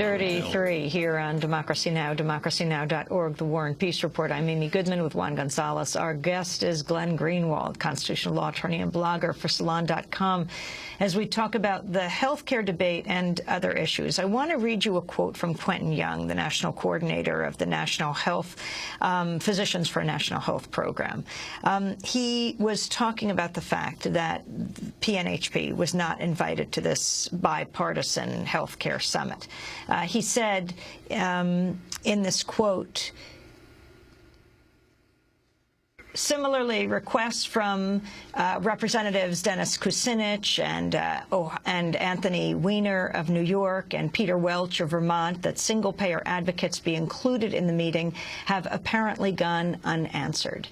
Dirty Three here on Democracy Now!, democracynow.org, The War and Peace Report. I'm Amy Goodman with Juan Gonzalez. Our guest is Glenn Greenwald, constitutional law attorney and blogger for Salon.com, as we talk about the health care debate and other issues. I want to read you a quote from Quentin Young, the national coordinator of the National Health Physicians for a National Health Program. He was talking about the fact that PNHP was not invited to this bipartisan health care summit. He said in this quote, similarly, requests from Representatives Dennis Kucinich and Anthony Weiner of New York and Peter Welch of Vermont that single-payer advocates be included in the meeting have apparently gone unanswered.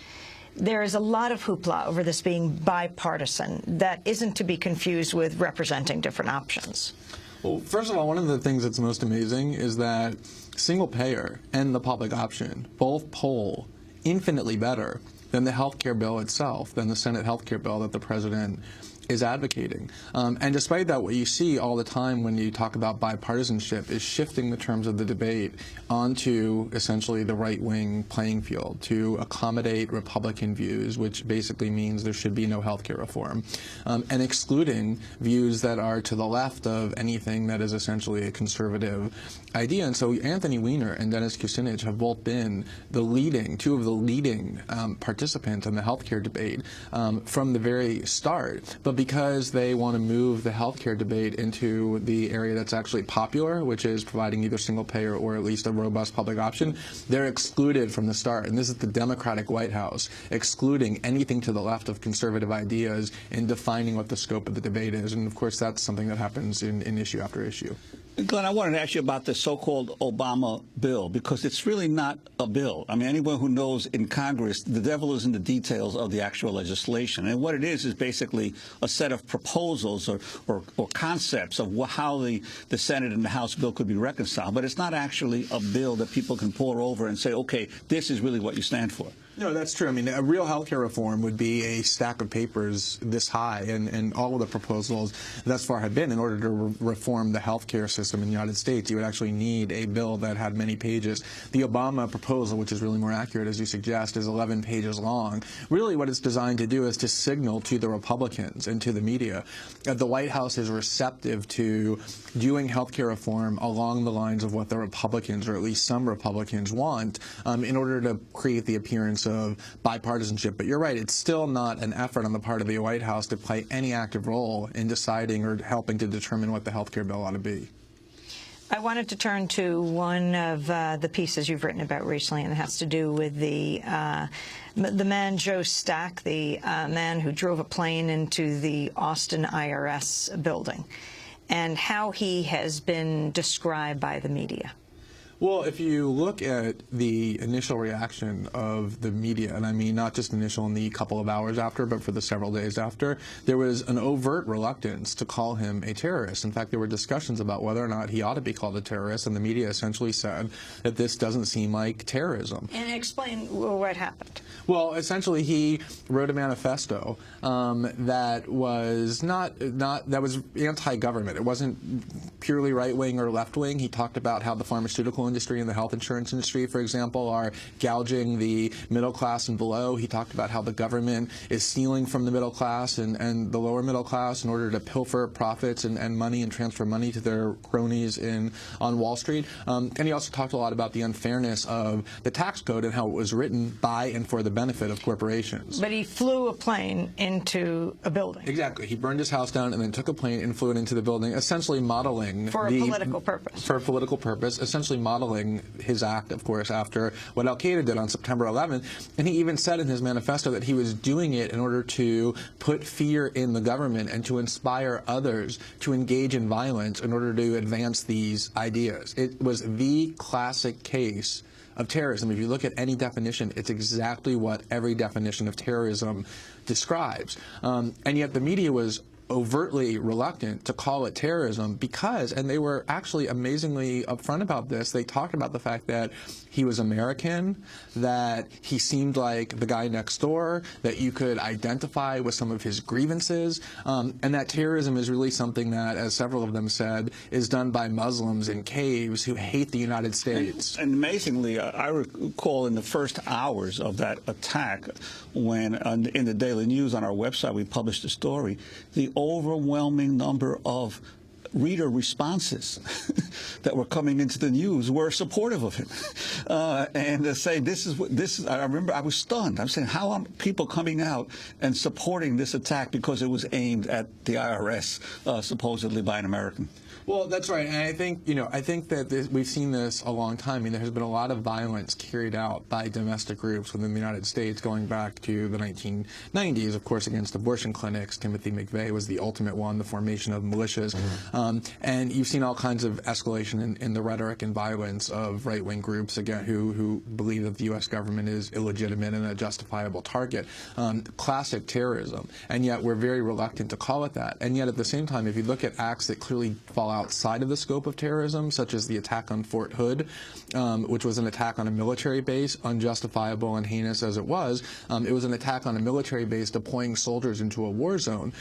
There is a lot of hoopla over this being bipartisan that isn't to be confused with representing different options. Well, first of all, one of the things that's most amazing is that single payer and the public option both poll infinitely better than the health care bill itself, than the Senate health care bill that the president is advocating. And despite that, what you see all the time when you talk about bipartisanship is shifting the terms of the debate onto essentially the right-wing playing field to accommodate Republican views, which basically means there should be no health care reform, and excluding views that are to the left of anything that is essentially a conservative idea. And so Anthony Weiner and Dennis Kucinich have both been two of the leading participants in the health care debate from the very start. But because they want to move the healthcare debate into the area that's actually popular, which is providing either single payer or at least a robust public option, they're excluded from the start. And this is the Democratic White House excluding anything to the left of conservative ideas in defining what the scope of the debate is. And of course, that's something that happens in issue after issue. Glenn, I wanted to ask you about the so-called Obama bill, because it's really not a bill. I mean, anyone who knows in Congress, the devil is in the details of the actual legislation. And what it is basically a set of proposals or concepts of how the Senate and the House bill could be reconciled. But it's not actually a bill that people can pour over and say, okay, this is really what you stand for. No, that's true. I mean, a real healthcare reform would be a stack of papers this high, and all of the proposals thus far have been in order to reform the healthcare system in the United States. You would actually need a bill that had many pages. The Obama proposal, which is really more accurate, as you suggest, is 11 pages long. Really what it's designed to do is to signal to the Republicans and to the media that the White House is receptive to doing healthcare reform along the lines of what the Republicans, or at least some Republicans, want in order to create the appearance of bipartisanship. But you're right, it's still not an effort on the part of the White House to play any active role in deciding or helping to determine what the health care bill ought to be. I wanted to turn to one of the pieces you've written about recently, and it has to do with the man Joe Stack, the man who drove a plane into the Austin IRS building, and how he has been described by the media. Well, if you look at the initial reaction of the media, and I mean not just initial in the couple of hours after, but for the several days after, there was an overt reluctance to call him a terrorist. In fact, there were discussions about whether or not he ought to be called a terrorist, and the media essentially said that this doesn't seem like terrorism. And explain what happened. Well, essentially, he wrote a manifesto that was that was anti-government. It wasn't purely right-wing or left-wing. He talked about how the pharmaceutical industry and the health insurance industry, for example, are gouging the middle class and below. He talked about how the government is stealing from the middle class and the lower middle class in order to pilfer profits and money and transfer money to their cronies on Wall Street. And he also talked a lot about the unfairness of the tax code and how it was written by and for the benefit of corporations. But he flew a plane into a building. Exactly. He burned his house down and then took a plane and flew it into the building, essentially modeling for a political purpose. For a political purpose, essentially modeling his act, of course, after what al-Qaeda did on September 11th. And he even said in his manifesto that he was doing it in order to put fear in the government and to inspire others to engage in violence in order to advance these ideas. It was the classic case of terrorism. If you look at any definition, it's exactly what every definition of terrorism describes. And yet the media was overtly reluctant to call it terrorism because, and they were actually amazingly upfront about this, they talked about the fact that he was American, that he seemed like the guy next door, that you could identify with some of his grievances, and that terrorism is really something that, as several of them said, is done by Muslims in caves who hate the United States. And amazingly, I recall in the first hours of that attack, when in the Daily News on our website we published a story, the overwhelming number of reader responses that were coming into the news were supportive of him, and saying this is. I remember I was stunned. I'm saying, how are people coming out and supporting this attack because it was aimed at the IRS, supposedly by an American? Well, that's right, and I think that we've seen this a long time. I mean, there has been a lot of violence carried out by domestic groups within the United States going back to the 1990s, of course, against abortion clinics. Timothy McVeigh was the ultimate one, the formation of militias, and you've seen all kinds of escalation in the rhetoric and violence of right-wing groups again who believe that the U.S. government is illegitimate and a justifiable target. Classic terrorism, and yet we're very reluctant to call it that. And yet at the same time, if you look at acts that clearly fall outside of the scope of terrorism, such as the attack on Fort Hood, which was an attack on a military base, unjustifiable and heinous as it was an attack on a military base deploying soldiers into a war zone.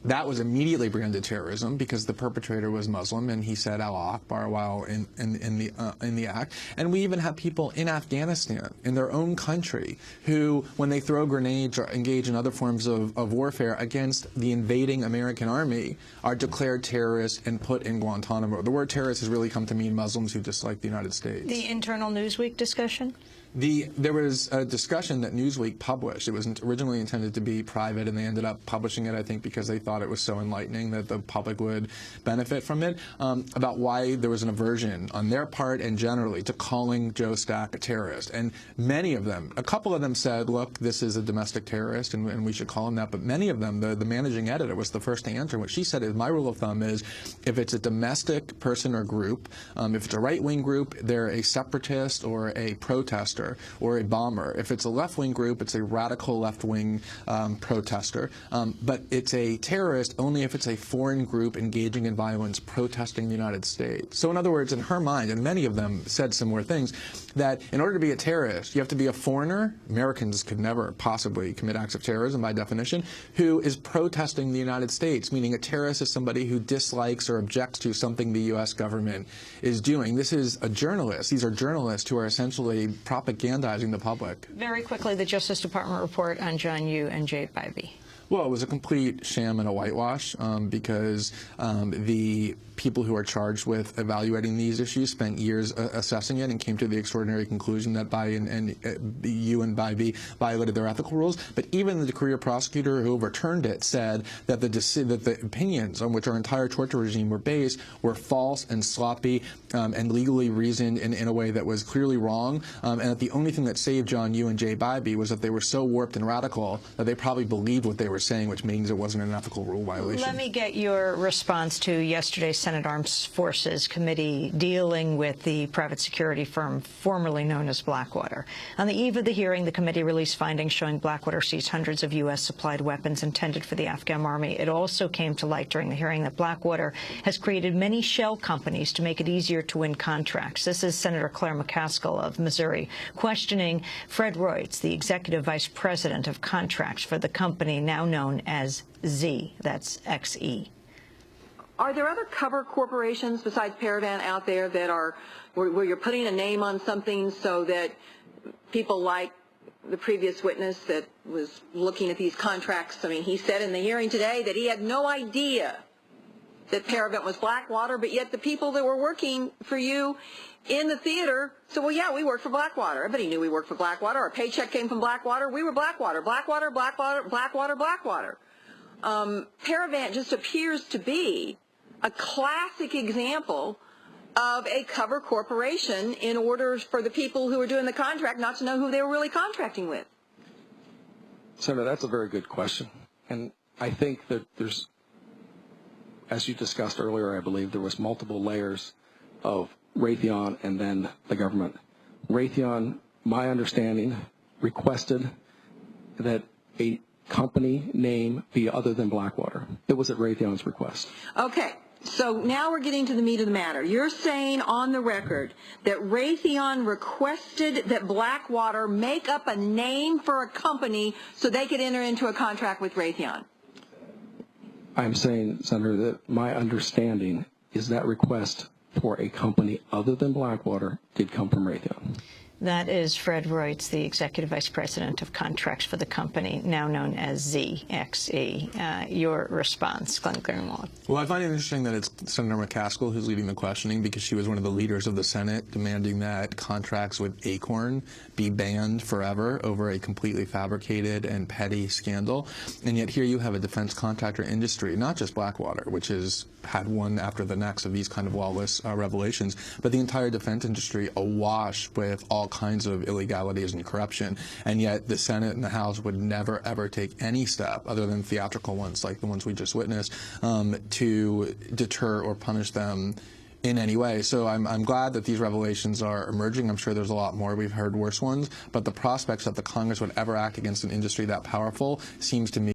That was immediately branded terrorism because the perpetrator was Muslim and he said Allah Akbar while in the act. And we even have people in Afghanistan, in their own country, who, when they throw grenades or engage in other forms of warfare against the invading American army, are declared terrorists and put in Guantanamo. The word terrorist has really come to mean Muslims who dislike the United States. The internal Newsweek discussion? There was a discussion that Newsweek published. It was originally intended to be private, and they ended up publishing it, I think, because they thought it was so enlightening that the public would benefit from it, about why there was an aversion on their part and generally to calling Joe Stack a terrorist. And many of them, a couple of them said, look, this is a domestic terrorist and we should call him that. But many of them, the managing editor was the first to answer. What she said is, my rule of thumb is, if it's a domestic person or group, if it's a right-wing group, they're a separatist or a protester or a bomber. If it's a left-wing group, it's a radical left-wing protester. But it's a terrorist only if it's a foreign group engaging in violence protesting the United States. So in other words, in her mind, and many of them said similar things, that in order to be a terrorist, you have to be a foreigner. Americans could never possibly commit acts of terrorism by definition, who is protesting the United States, meaning a terrorist is somebody who dislikes or objects to something the U.S. government is doing. This is a journalist. These are journalists who are essentially propagandizing the public. Very quickly, the Justice Department report on John Yoo and Jay Bybee. Well, it was a complete sham and a whitewash because the people who are charged with evaluating these issues spent years assessing it and came to the extraordinary conclusion that Yoo and Bybee violated their ethical rules. But even the career prosecutor who overturned it said that the opinions on which our entire torture regime were based were false and sloppy and legally reasoned in a way that was clearly wrong, and that the only thing that saved John Yoo and Jay Bybee was that they were so warped and radical that they probably believed what they were saying, which means it wasn't an ethical rule violation. Let me get your response to yesterday's Senate Armed Forces Committee dealing with the private security firm formerly known as Blackwater. On the eve of the hearing, the committee released findings showing Blackwater seized hundreds of U.S.-supplied weapons intended for the Afghan army. It also came to light during the hearing that Blackwater has created many shell companies to make it easier to win contracts. This is Senator Claire McCaskill of Missouri questioning Fred Reutz, the executive vice president of contracts for the company now known as Z, that's XE. Are there other cover corporations besides Paravan out there that are where you're putting a name on something so that people like the previous witness that was looking at these contracts? I mean, he said in the hearing today that he had no idea that Paravan was Blackwater, but yet the people that were working for you in the theater said, well, yeah, we work for Blackwater. Everybody knew we worked for Blackwater. Our paycheck came from Blackwater. We were Blackwater. Blackwater, Blackwater, Blackwater, Blackwater. Paravan just appears to be a classic example of a cover corporation in order for the people who are doing the contract not to know who they were really contracting with. Senator, that's a very good question. And I think that there's, as you discussed earlier, I believe there was multiple layers of Raytheon and then the government. Raytheon, my understanding, requested that a company name be other than Blackwater. It was at Raytheon's request. Okay. So now we're getting to the meat of the matter. You're saying on the record that Raytheon requested that Blackwater make up a name for a company so they could enter into a contract with Raytheon. I'm saying, Senator, that my understanding is that request for a company other than Blackwater did come from Raytheon. That is Fred Reutz, the Executive Vice President of Contracts for the company, now known as ZXE. Your response, Glenn Greenwald. Well, I find it interesting that it's Senator McCaskill who's leading the questioning, because she was one of the leaders of the Senate demanding that contracts with Acorn be banned forever over a completely fabricated and petty scandal. And yet here you have a defense contractor industry, not just Blackwater, which has had one after the next of these kind of lawless revelations, but the entire defense industry awash with all kinds of illegalities and corruption, and yet the Senate and the House would never ever take any step other than theatrical ones like the ones we just witnessed to deter or punish them in any way. So I'm glad that these revelations are emerging. I'm sure there's a lot more. We've heard worse ones, but the prospects that the Congress would ever act against an industry that powerful seems to me